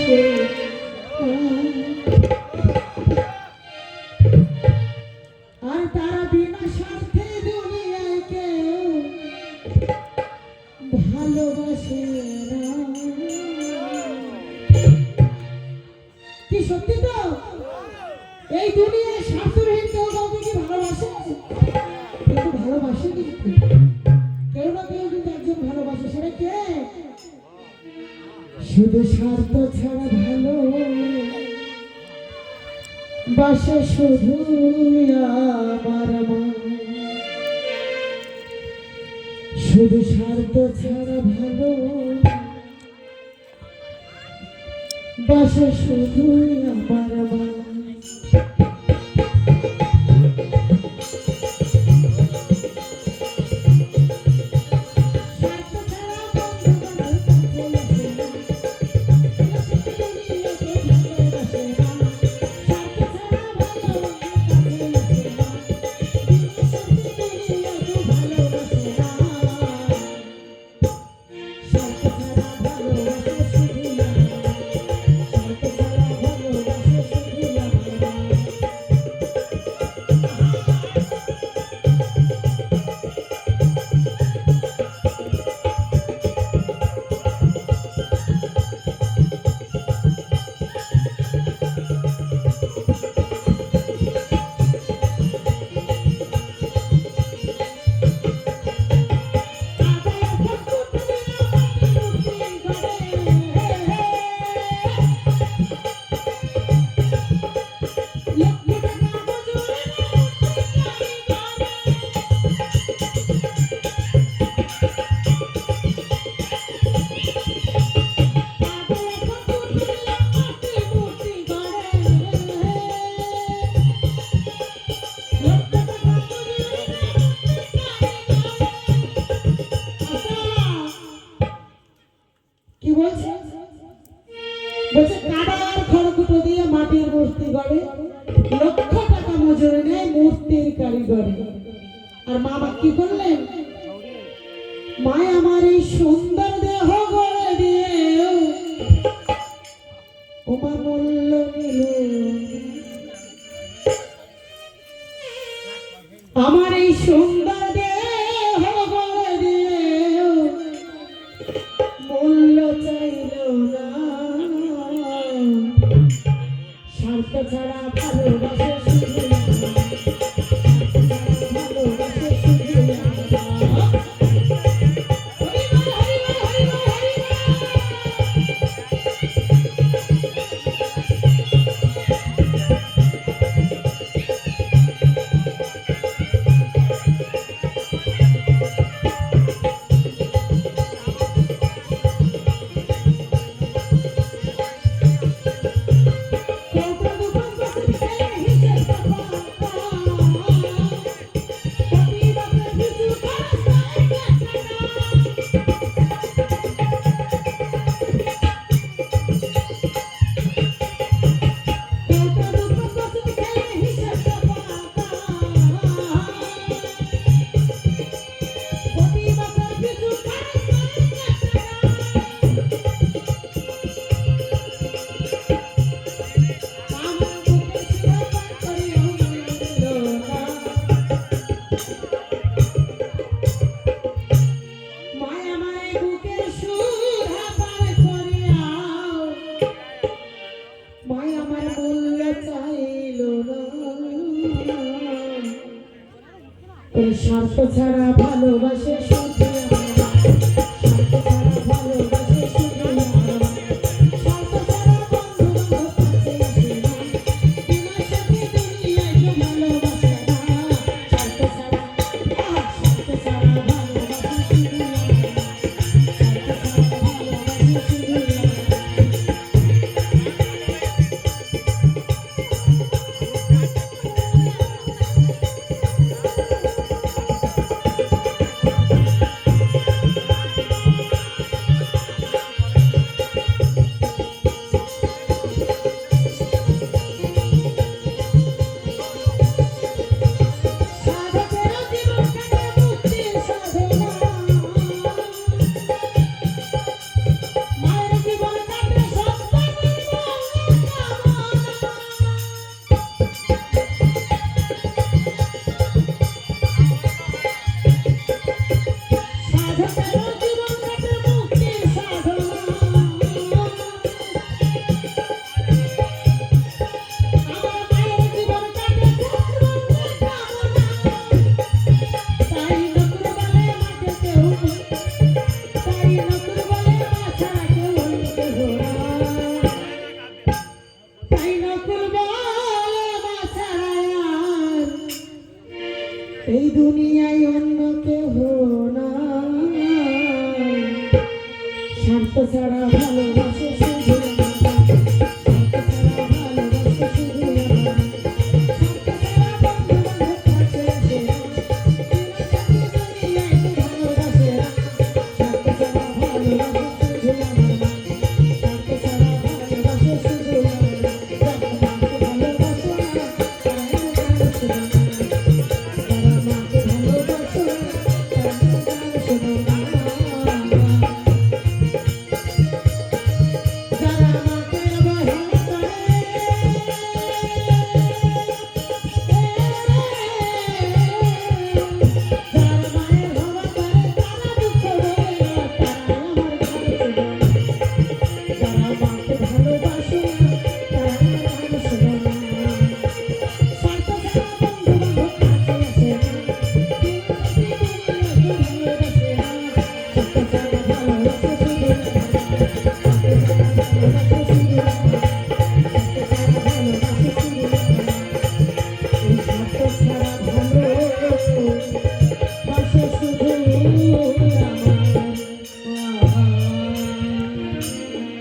ভালোবাসে আর তারা বিনা স্বার্থে দুনিয়ায় কেউ ভালোবাসে না। কি সত্যি তো? এই দুনিয়ায় স্বার্থহীন কেউ কাউকে কি ভালোবাসে? কিন্তু ভালোবাসে, কিন্তু কেউ না কেউ কিন্তু একজন ভালোবাসে। সেটা কে? শুধু স্বার্থ ছাড়া ভালো বাসে শুধু আমার মা। শুধু স্বার্থ ছাড়া ভালো বাসে শুধু আমার মা। কি বলছে? বলছে কাদা আর খড়কুটো দিয়ে মাটির মূর্তি গড়ে, লক্ষ টাকা মজুরি নেয় মূর্তির কারিগরে। আর মা কি করলেন? মা আমার এই সুন্দর দেহ গড়ে দিয়ে ওমা মূল্য নিল। আমার এই সুন্দর দেহ গড়ে দিয়ে মূল্য চাইল না। স্বার্থ ছাড়া ভালোবাসে শুধু ভালোবাসে শুধু স্বার্থ ছাড়া ভালোবাসে।